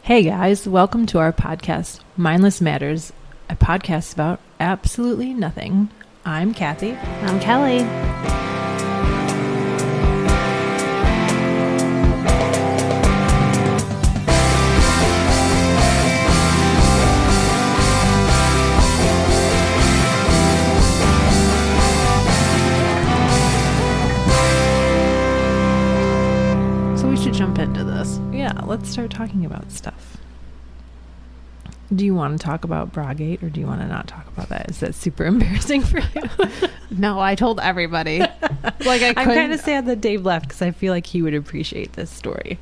Hey guys, welcome to our podcast, Mindless Matters, a podcast about absolutely nothing. I'm Kathy. I'm Kelly. So we should jump into this. Yeah, let's start talking about stuff. Do you want to talk about Bragate or do you want to not talk about that? Is that super embarrassing for you? No, I told everybody. I'm kind of sad that Dave left because I feel like he would appreciate this story.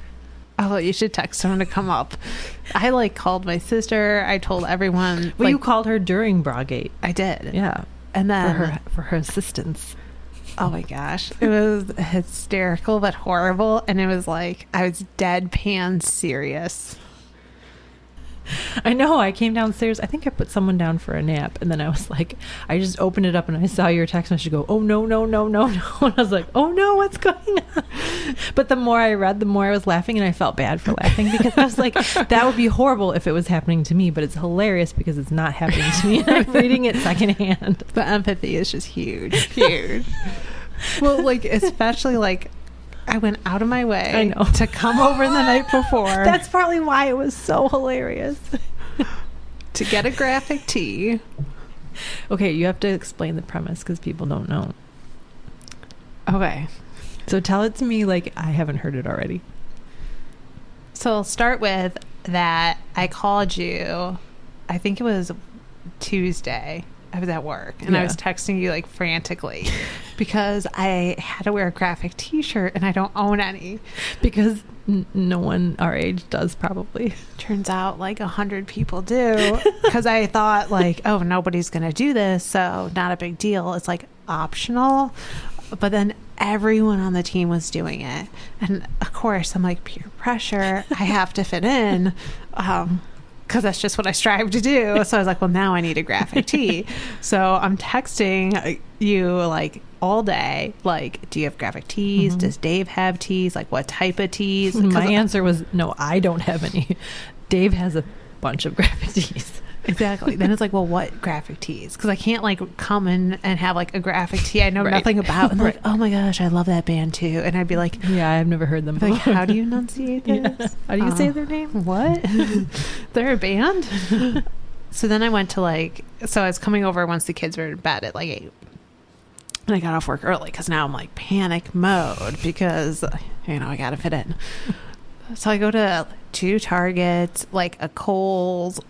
Oh, you should text him to come up. I called my sister. I told everyone. Well, you called her during Bragate. I did. Yeah. And then For her assistance. Oh my gosh. It was hysterical but horrible. And it was like I was deadpan serious. I know. I came downstairs. I think I put someone down for a nap. And then I was like, I just opened it up and I saw your text message go, oh, no. And I was like, oh, no, what's going on? But the more I read, the more I was laughing. And I felt bad for laughing because I was like, that would be horrible if it was happening to me. But it's hilarious because it's not happening to me. And I'm reading it secondhand. The empathy is just huge. Huge. Well, especially I went out of my way to come over the night before. That's partly why it was so hilarious. To get a graphic tee. Okay, you have to explain the premise because people don't know. Okay. So tell it to me like I haven't heard it already. So I'll start with that I called you, I think it was Tuesday. I was at work and I was texting you frantically because I had to wear a graphic t-shirt and I don't own any because no one our age does probably. Turns out 100 people do because I thought oh, nobody's going to do this. So not a big deal. It's optional. But then everyone on the team was doing it. And of course I'm peer pressure. I have to fit in. Because that's just what I strive to do. So I was like, well, now I need a graphic tee. So I'm texting you all day. Do you have graphic tees? Mm-hmm. Does Dave have tees? What type of tees? My answer was, no, I don't have any. Dave has a bunch of graphic tees. Exactly. Then it's well, what graphic tees? Because I can't come in and have a graphic tee I know nothing about. And they're oh my gosh, I love that band too. And I'd be yeah, I've never heard them before. How do you enunciate this? Yeah. How do you say their name? What? They're a band? So then I went to so I was coming over once the kids were in bed at 8. And I got off work early because now I'm panic mode because, I got to fit in. So I go to 2 Targets, a Kohl's,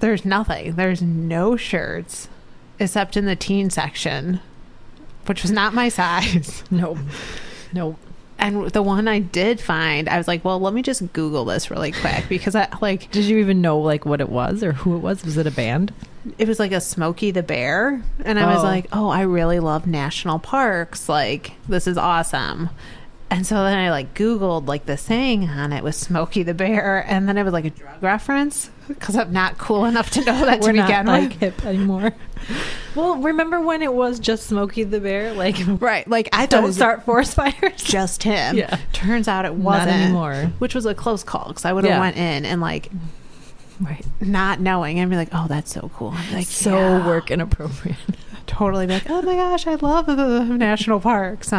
there's nothing. There's no shirts except in the teen section, which was not my size. No. And the one I did find, I was well, let me just Google this really quick because I Did you even know what it was or who it was? Was it a band? It was a Smokey the Bear. And I was oh, I really love national parks. This is awesome. And so then I Googled the saying on it was Smokey the Bear, and then it was a drug reference because I'm not cool enough to know that to begin with. Hip anymore. Well, remember when it was just Smokey the Bear? Right. I thought don't start forest fires. Just him. Yeah. Turns out it wasn't not anymore, which was a close call because I would have went in and right, not knowing and be oh, that's so cool. I'm so work inappropriate. Totally oh my gosh, I love the national parks.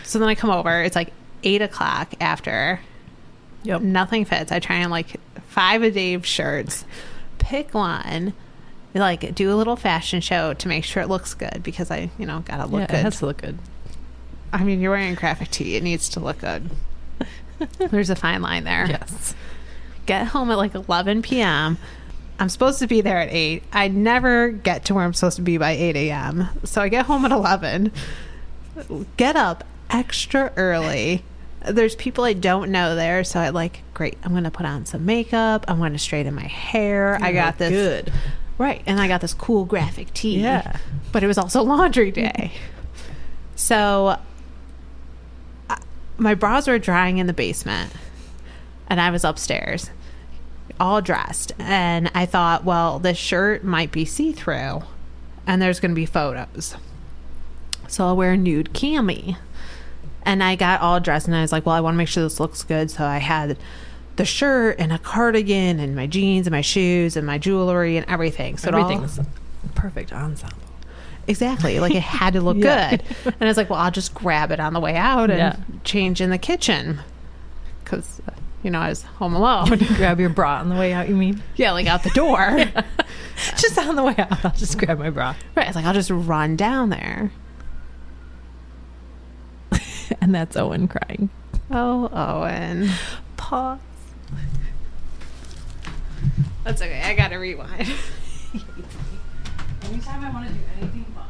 So then I come over. It's 8 o'clock after. Yep. Nothing fits. I try and 5 of Dave's shirts. Pick one. Do a little fashion show to make sure it looks good because I, gotta look good. It has to look good. I mean, you're wearing a graphic tee. It needs to look good. There's a fine line there. Yes. Get home at 11 p.m. I'm supposed to be there at 8. I never get to where I'm supposed to be by 8 a.m. So I get home at 11. Get up extra early. There's people I don't know there, so I great, I'm gonna put on some makeup, I'm gonna straighten my hair. I got this good, right, and I got this cool graphic tee. Yeah, but it was also laundry day. So my bras were drying in the basement and I was upstairs all dressed, and I thought, well, this shirt might be see-through and there's gonna be photos, so I'll wear a nude cami. And I got all dressed and I was well, I want to make sure this looks good. So I had the shirt and a cardigan and my jeans and my shoes and my jewelry and everything. So everything's perfect ensemble. Exactly. Like it had to look Yeah. good. And I was like, well, I'll just grab it on the way out and change in the kitchen. Because, I was home alone. Grab your bra on the way out, you mean? Yeah, like out the door. Just on the way out, I'll just grab my bra. Right. I was like, I'll just run down there. And that's Owen crying. Oh, Owen. Pause. That's okay. I got to rewind. Anytime I want to do anything fun.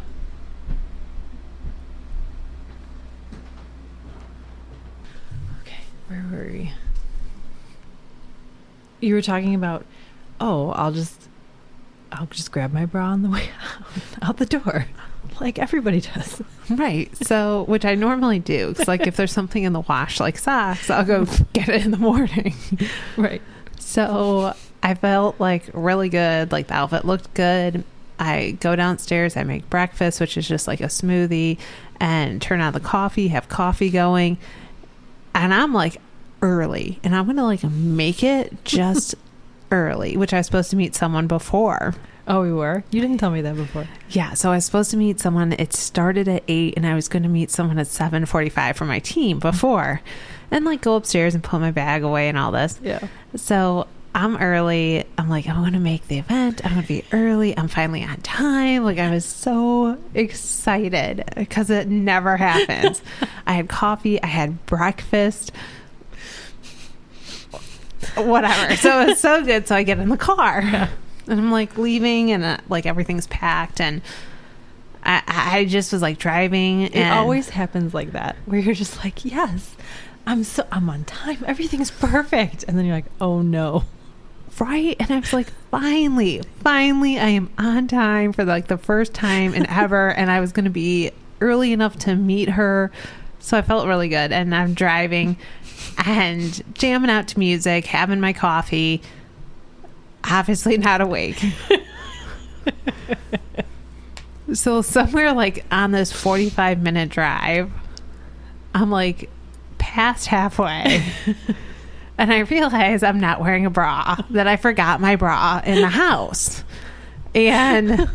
Okay, where were we? You were talking about, I'll just grab my bra on the way out the door, like everybody does. Right. So, which I normally do. Because, like, if there's something in the wash, like socks, I'll go get it in the morning. Right. So, I felt like really good. Like, the outfit looked good. I go downstairs, I make breakfast, which is just like a smoothie, and turn on the coffee, have coffee going. And I'm like early, and I'm going to like make it just early, which I was supposed to meet someone before. Oh, we were? You didn't tell me that before. Yeah. So I was supposed to meet someone. It started at 8, and I was going to meet someone at 7:45 for my team before, and like go upstairs and put my bag away and all this. Yeah. So I'm early. I'm like, I'm going to make the event. I'm going to be early. I'm finally on time. Like, I was so excited because it never happens. I had coffee. I had breakfast. Whatever. So it was so good. So I get in the car and I'm like leaving, and like everything's packed, and I just was like driving. It always happens like that, where you're just like, yes, I'm on time. Everything's perfect. And then you're like, oh no. Right. And I was like, finally, I am on time for like the first time in ever. And I was going to be early enough to meet her. So I felt really good. And I'm driving and jamming out to music, having my coffee, obviously not awake. So somewhere like on this 45-minute drive, I'm like past halfway. And I realize I'm not wearing a bra, that I forgot my bra in the house. And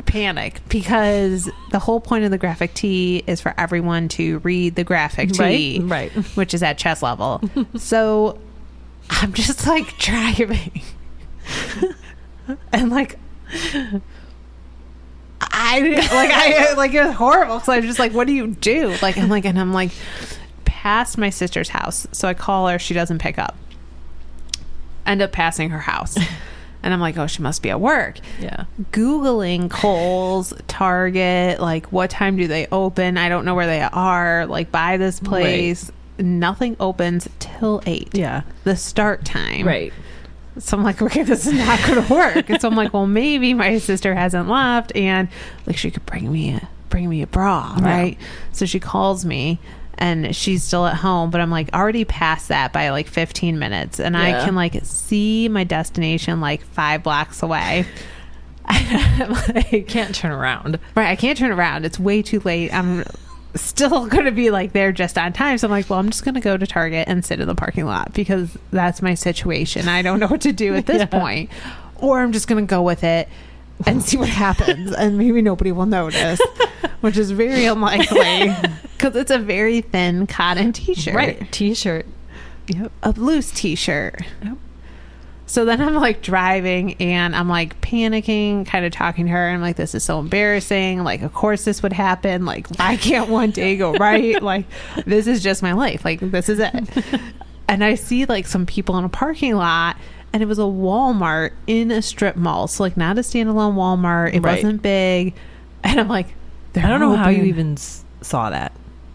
panic, because the whole point of the graphic tee is for everyone to read the graphic tee, right. which is at chest level. So I'm just like driving. And like, it was horrible. So I'm just like, what do you do? Like, I'm like, past my sister's house. So I call her, she doesn't pick up. End up passing her house. And I'm like, oh, she must be at work. Yeah. Googling Kohl's, Target, like what time do they open? I don't know where they are. Like by this place, nothing opens till 8. Yeah. The start time. Right. So I'm like, okay, this is not going to work. And so I'm like, well, maybe my sister hasn't left, and like she could bring me a bra, right? Yeah. So she calls me. And she's still at home, but I'm like already past that by like 15 minutes. And I can like see my destination like 5 blocks away. Like, can't turn around. Right. I can't turn around. It's way too late. I'm still going to be like there just on time. So I'm like, well, I'm just going to go to Target and sit in the parking lot because that's my situation. I don't know what to do at this point. Or I'm just going to go with it and see what happens, and maybe nobody will notice, which is very unlikely because it's a very thin cotton t-shirt. Right. T-shirt. Yep. A loose t-shirt. Yep. So then I'm like driving, and I'm like panicking, kind of talking to her. And I'm like, this is so embarrassing. Like, of course this would happen. Like, why can't one day go right? Like, this is just my life. Like, this is it. And I see like some people in a parking lot, and it was a Walmart in a strip mall. So like not a standalone Walmart. It wasn't big. And I'm like, I don't know how you even saw that.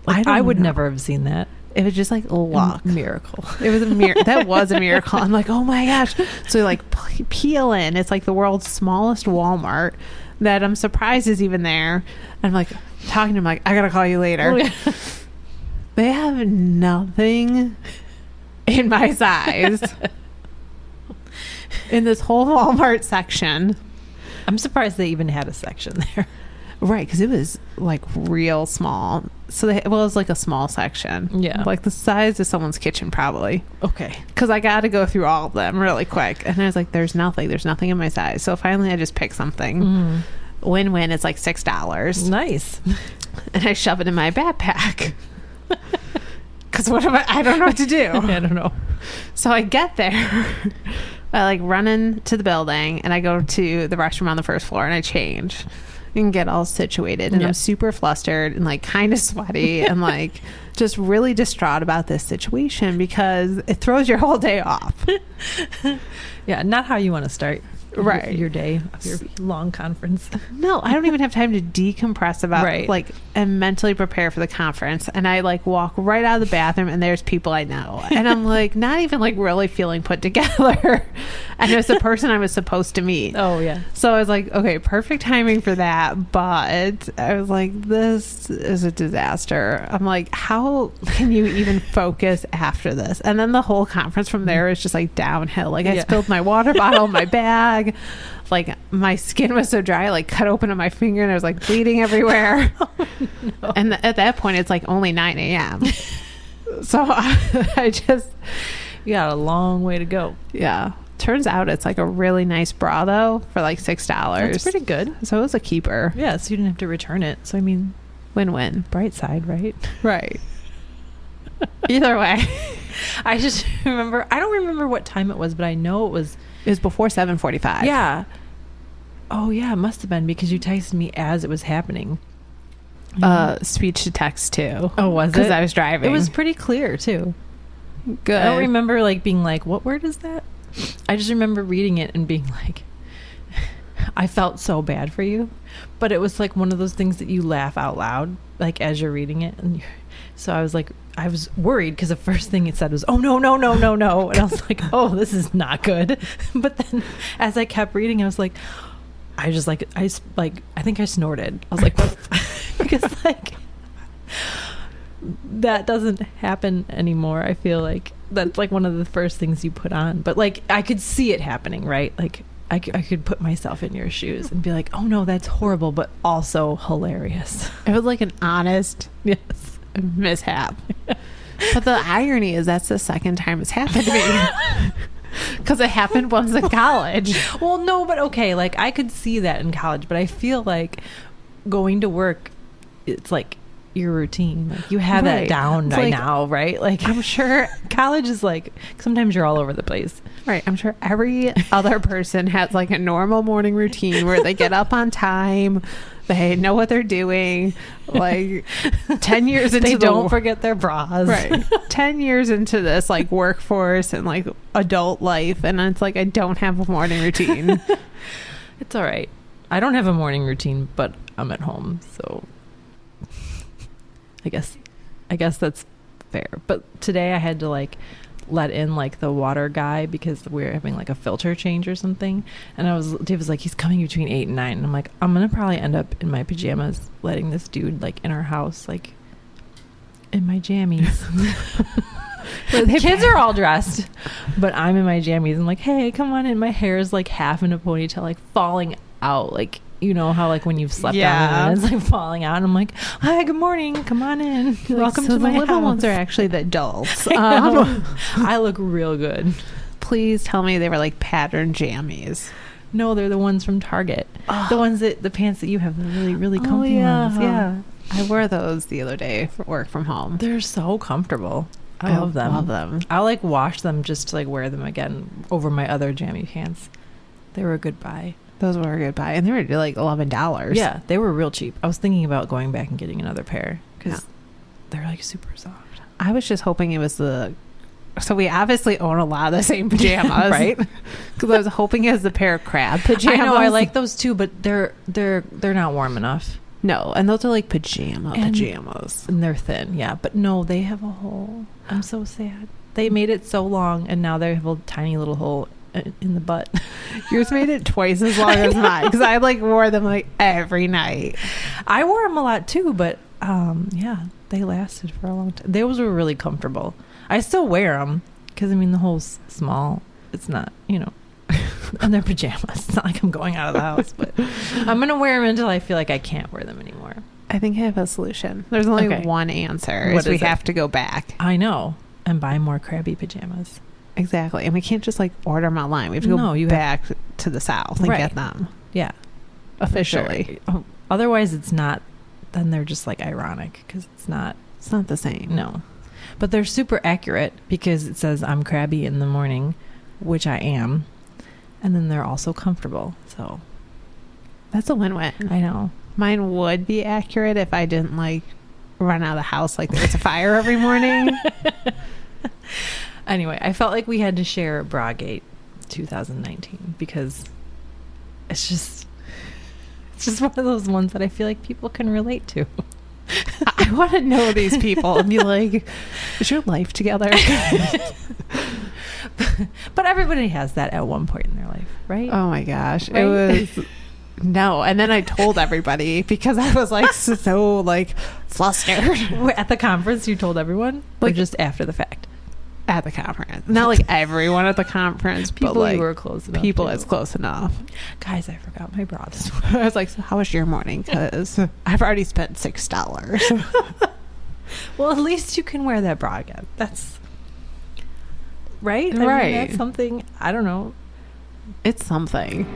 Like, I would never have seen that. It was just like luck. Miracle. It was a miracle. That was a miracle. I'm like, oh my gosh. So like peel in. It's like the world's smallest Walmart that I'm surprised is even there. And I'm like talking to him like, I gotta call you later. Oh, yeah. They have nothing in my size in this whole Walmart section. I'm surprised they even had a section there. Right, because it was like real small. So it was like a small section. Yeah. Like the size of someone's kitchen probably. Okay. Because I got to go through all of them really quick. And I was like, there's nothing in my size. So finally I just picked something. Win-win. It's like $6. Nice. And I shove it in my backpack. Because I don't know what to do. I don't know. So I get there. I like run into the building and I go to the restroom on the first floor and I change and get all situated. And I'm super flustered and like kind of sweaty and like just really distraught about this situation because it throws your whole day off. Yeah, not how you want to start your day of your long conference. No, I don't even have time to decompress about like and mentally prepare for the conference. And I like walk right out of the bathroom and there's people I know. And I'm like not even like really feeling put together. And it was the person I was supposed to meet. Oh yeah. So I was like, okay, perfect timing for that. But I was like, this is a disaster. I'm like, how can you even focus after this? And then the whole conference from there is just like downhill. Like I spilled my water bottle in my bag. Like my skin was so dry, like cut open on my finger and I was like bleeding everywhere. Oh, no. And at that point it's like only 9 a.m. So I just you got a long way to go. Yeah. Turns out it's like a really nice bra though for like $6. That's pretty good. So it was a keeper. Yeah, so you didn't have to return it. So I mean, win-win. Bright side, right? Right. Either way. I just remember, I don't remember what time it was, but I know it was before 7:45. Yeah. Oh yeah, it must have been because you texted me as it was happening. Speech to text too. Oh, was it? Because I was driving. It was pretty clear too. Good. I don't remember like being like, what word is that? I just remember reading it and being like, I felt so bad for you, but it was like one of those things that you laugh out loud like as you're reading it, and so I was like, I was worried because the first thing it said was, oh no, and I was like, oh, this is not good. But then as I kept reading, I was like, I think I snorted. I was like, because like that doesn't happen anymore. I feel like that's like one of the first things you put on, but like I could see it happening, right? Like I could put myself in your shoes and be like, oh no, that's horrible, but also hilarious. It was like an honest mishap. But the irony is that's the second time it's happened to me. Because it happened once in college. Well, no, but okay, like I could see that in college, but I feel like going to work, it's like your routine. Like you have that down by now, right? Like I'm sure college is like sometimes you're all over the place. Right. I'm sure every other person has like a normal morning routine where they get up on time, they know what they're doing. Like 10 years into they don't forget their bras. Right. 10 years into this like workforce and like adult life, and it's like I don't have a morning routine. It's all right. I don't have a morning routine, but I'm at home, so I guess that's fair. But today I had to like let in like the water guy because we're having like a filter change or something, and Dave was like, he's coming between 8 and 9, and I'm like, I'm gonna probably end up in my pajamas letting this dude like in our house, like in my jammies. The kids are all dressed, but I'm in my jammies. I'm like, hey, come on in. My hair is like half in a ponytail, like falling out, like you know how like when you've slept down and it's like falling out, and I'm like, hi, good morning, come on in, welcome to my house. The little ones are actually the adults. I look real good. Please tell me they were like patterned jammies. No, they're the ones from Target. The ones the pants that you have, the really, really comfy ones. Yeah. I wore those the other day for work from home. They're so comfortable. I love them. I'll like wash them just to like wear them again over my other jammy pants. They were a good buy. Those were a good buy, and they were like $11. Yeah, they were real cheap. I was thinking about going back and getting another pair because they're like super soft. I was just hoping it was so we obviously own a lot of the same pajamas, right? Because I was hoping it was the pair of crab pajamas. I know, I like those too, but they're not warm enough. No, and those are like pajamas, and they're thin. Yeah, but no, they have a hole. I'm so sad. They made it so long, and now they have a tiny little hole in the butt. Yours made it twice as long as mine because I like wore them like every night. I wore them a lot too, but yeah, they lasted for a long time. Those were really comfortable. I still wear them because I mean the hole's small. It's not, you know. And they're pajamas. It's not like I'm going out of the house, but I'm going to wear them until I feel like I can't wear them anymore. I think I have a solution. There's only Okay. one answer. What Is we is it? have to go back. I know. And buy more crabby pajamas. Exactly. And we can't just like order them online. We have to go No, you back to the South and Right. get them Yeah. officially. Sure. Oh, otherwise, it's not. Then they're just like ironic because it's not. It's not the same. No. But they're super accurate because it says I'm crabby in the morning, which I am. And then they're also comfortable. So That's a win-win. I know. Mine would be accurate if I didn't like run out of the house like there's a fire every morning. Anyway, I felt like we had to share Bragate 2019 because it's just one of those ones that I feel like people can relate to. I want to know these people and be like, is your life together? But everybody has that at one point in their life, right? Oh my gosh. Right? It was no. And then I told everybody because I was like so like flustered At the conference, you told everyone? Or Like- just after the fact? at the conference. Not like everyone at the conference, People but like you were close enough people to. as close enough. Guys, I forgot my bra this morning. I was like, so how was your morning? Because I've already spent $6. Well, at least you can wear that bra again. That's right. I mean, Right. that's something. I don't know. It's something.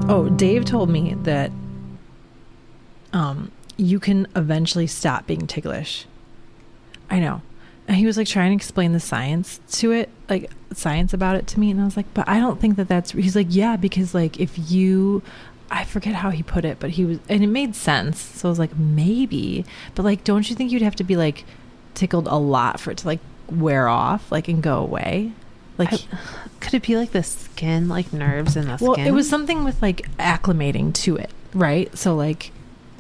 Oh, Dave told me that you can eventually stop being ticklish. I know. And he was like trying to explain the science to it, like science about it to me. And I was like, but I don't think that that's, he's like, yeah, because like if you, I forget how he put it, but he was, and it made sense. So I was like, maybe, but like, don't you think you'd have to be like tickled a lot for it to like wear off, like, and go away? Like, Could it be like the skin, like nerves in the well, skin? it was something with like acclimating to it, right? So like,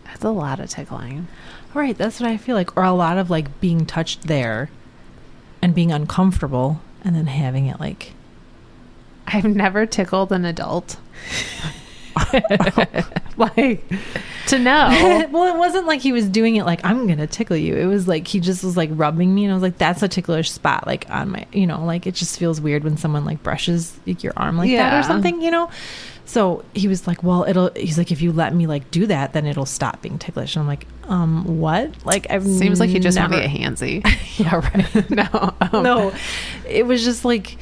That's a lot of tickling. right, that's what I feel like. Or a lot of like being touched there and being uncomfortable and then having it like. I've never tickled an adult. Like, to know. Well, it wasn't like he was doing it like, I'm going to tickle you. It was like he just was like rubbing me and I was like, that's a ticklish spot, like on my, you know, like it just feels weird when someone like brushes like your arm like that Yeah. or something, you know? So he was like, well, he's like, if you let me like do that, then it'll stop being ticklish. And I'm like, what? Like, I've Seems like you just want never- to get handsy. Yeah, right. No. No, it was just like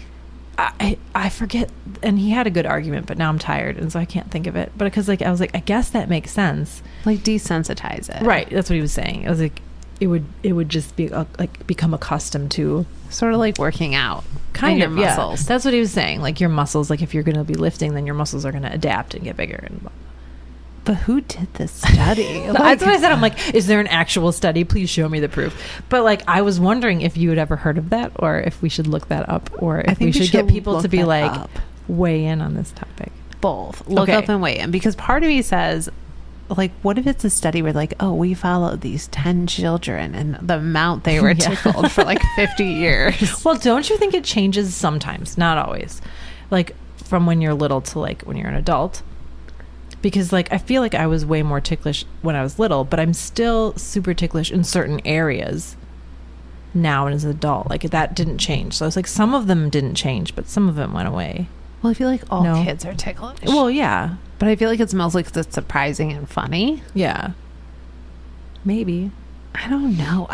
I forget, and he had a good argument, but now I'm tired and so I can't think of it. But because like I was like, I guess that makes sense, Like desensitize it. right? That's what he was saying. I was like, it would just be like become accustomed to Sort of like working out. kind in of your yeah. muscles. That's what he was saying. Like your muscles, like if you're going to be lifting, then your muscles are going to adapt and get bigger. And But who did this study? that's what I said. I'm like, is there an actual study? Please show me the proof. But like, I was wondering if you had ever heard of that, or if we should look that up, or if we should get people to be like up. weigh in on this topic. Both. Look Okay. up and weigh in. Because part of me says, like, what if it's a study where like, oh, we followed these 10 children and the amount they were Yeah. tickled for like 50 years. Well, don't you think it changes sometimes? Not always. Like from when you're little to like when you're an adult. Because like I feel like I was way more ticklish when I was little, but I'm still super ticklish in certain areas now as an adult. Like that didn't change. So it's like some of them didn't change, but some of them went away. Well, I feel like all No. kids are ticklish. Well, yeah. but I feel like it's mostly because it's surprising and funny. Yeah. Maybe. I don't know.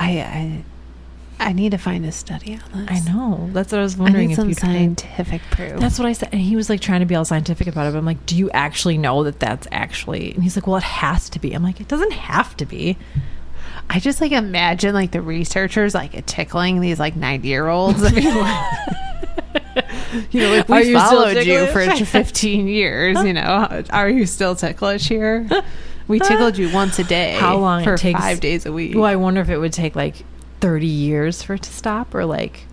I need to find a study on this. I know. That's what I was I wondering need if some you'd scientific proof. That's what I said. And he was like trying to be all scientific about it. But I'm like, do you actually know that that's actually? And he's like, well, it has to be. I'm like, it doesn't have to be. I just like imagine like the researchers like tickling these like 90-year-olds. I mean, you know, like Are we you still followed you for ticklish? 15 years. You know, are you still ticklish here? We tickled you once a day. How long for it takes? 5 days a week? Well, I wonder if it would take like 30 years for it to stop, or like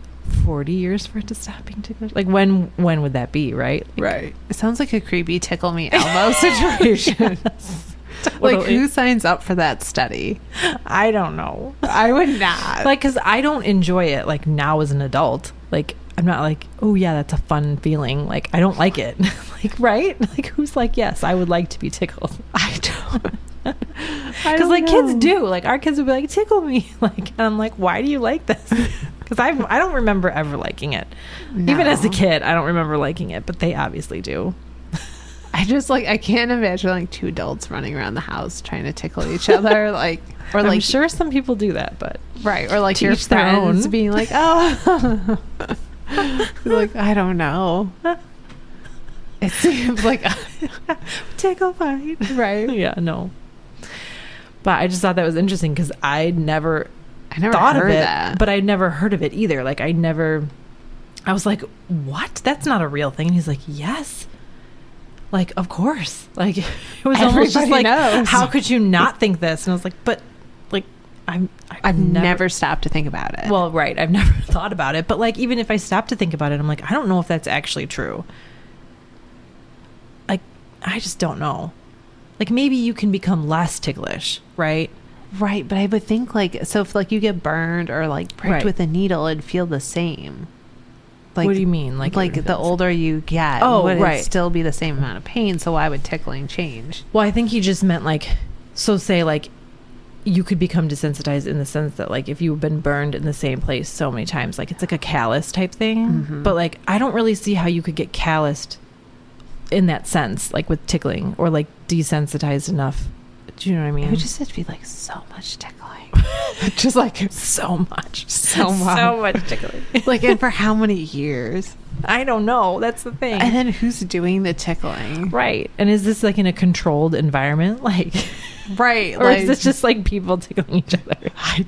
40 years for it to stop being ticklish. Like when would that be? Right. Like, Right. It sounds like a creepy tickle me Elmo situation. Like totally. who signs up for that study? I don't know. I would not. Like, because I don't enjoy it. Like now as an adult, like I'm not like, oh yeah, that's a fun feeling. Like I don't like it. Like right? Like who's like, yes, I would like to be tickled. I don't. Because like kids do, like our kids would be like, tickle me, like, and I'm like, why do you like this? Because I don't remember ever liking it. No. Even as a kid, I don't remember liking it, but they obviously do. I can't imagine like two adults running around the house trying to tickle each other, like, or I'm like sure some people do that, but right, or like to your each their friends own. being like, oh, like I don't know. It seems like tickle fight, right? Yeah, no. But I just thought that was interesting because I never thought heard of it, that. but I'd never heard of it either. Like I was like, what? That's not a real thing. And he's like, yes. Like, of course. Like, it was almost just like, knows. how could you not think this? And I was like, but like, I've never stopped to think about it. Well, right. I've never thought about it. But like, even if I stop to think about it, I'm like, I don't know if that's actually true. Like, I just don't know. Like, maybe you can become less ticklish, right? Right, but I would think like, so if like you get burned or like pricked Right. with a needle, it'd feel the same. Like, What do you mean? Like the older you get, would right. it still be the same amount of pain? So why would tickling change? Well, I think he just meant like, so say like, you could become desensitized in the sense that like if you've been burned in the same place so many times, like it's like a callus type thing. Mm-hmm. But like, I don't really see how you could get calloused in that sense, like with tickling, or like desensitized enough. Do you know what I mean? It would just have to be like so much tickling. just like so much tickling. Like, and for how many years? I don't know. That's the thing. And then who's doing the tickling? Right. And is this like in a controlled environment? Like, Right. or like, is this just like people tickling each other? I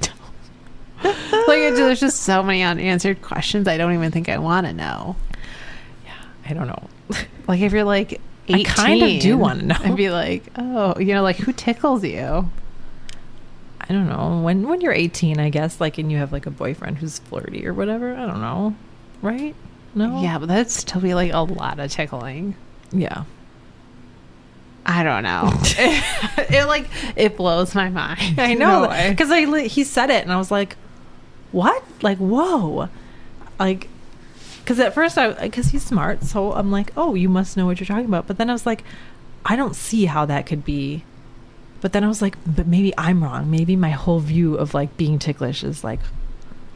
don't. There's just so many unanswered questions I don't even think I want to know. Yeah. I don't know. Like if you're like 18, I kind of do want to know. I'd be like, oh, like who tickles you? I don't know. When you're 18, I guess, like, and you have like a boyfriend who's flirty or whatever. I don't know. Right? No? Yeah, but that'd still be like a lot of tickling. Yeah. I don't know. it blows my mind. I know. Because he said it and I was like, what? Like, whoa. Like, because at first because he's smart. So I'm like, oh, you must know what you're talking about. But then I was like, I don't see how that could be. But then I was like, but maybe I'm wrong. Maybe my whole view of like being ticklish is like,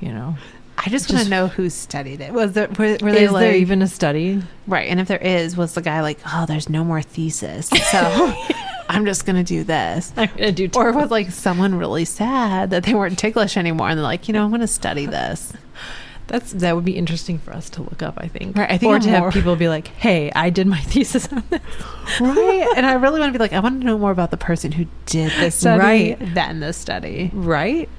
I just want to know who studied it. Was there? Were they is there even a study? Right, and if there is, was the guy like, oh, there's no more thesis, so I'm just gonna do this. I'm gonna do. Or was like someone really sad that they weren't ticklish anymore, and they're like, I'm gonna study this. That would be interesting for us to look up, I think. Right, I think or to have people be like, hey, I did my thesis on this. Right. And I really want to be like, I want to know more about the person who did this study Right. than this study. Right?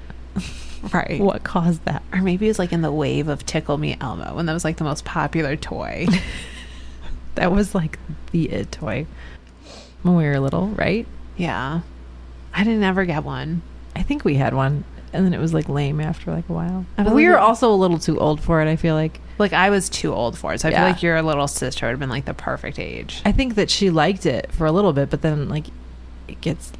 Right. What caused that? Or maybe it was like in the wave of Tickle Me Elmo when that was like the most popular toy. That was like the it toy when we were little, right? Yeah. I didn't ever get one. I think we had one. And then it was like lame after like a while. I But we were also a little too old for it, I feel like. Like I was too old for it. So I feel Yeah. like your little sister would have been like the perfect age. I think that she liked it for a little bit, but then like it's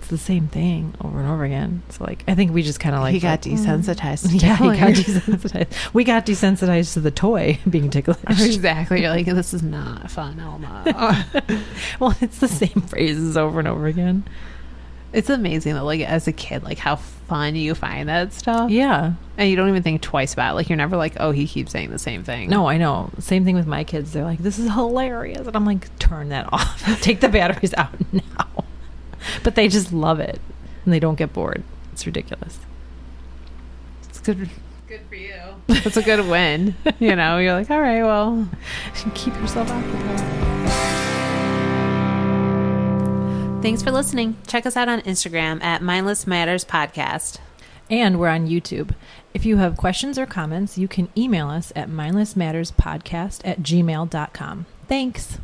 the same thing over and over again. So like I think we just kind of like he got desensitized to Yeah, he tickling. got desensitized. We got desensitized to the toy being ticklish. Exactly. You're like, this is not fun, Elmo. Well, it's the same phrases over and over again. It's amazing that like as a kid, like how fun you find that stuff. Yeah. And you don't even think twice about it. Like you're never like, oh, he keeps saying the same thing. No, I know. Same thing with my kids. They're like, this is hilarious. And I'm like, turn that off. Take the batteries out now. But they just love it. And they don't get bored. It's ridiculous. It's good for you. It's a good win. You're like, all right, well. Keep yourself occupied. Thanks for listening. Check us out on Instagram at Mindless Matters Podcast. And we're on YouTube. If you have questions or comments, you can email us at mindlessmatterspodcast@gmail.com. Thanks.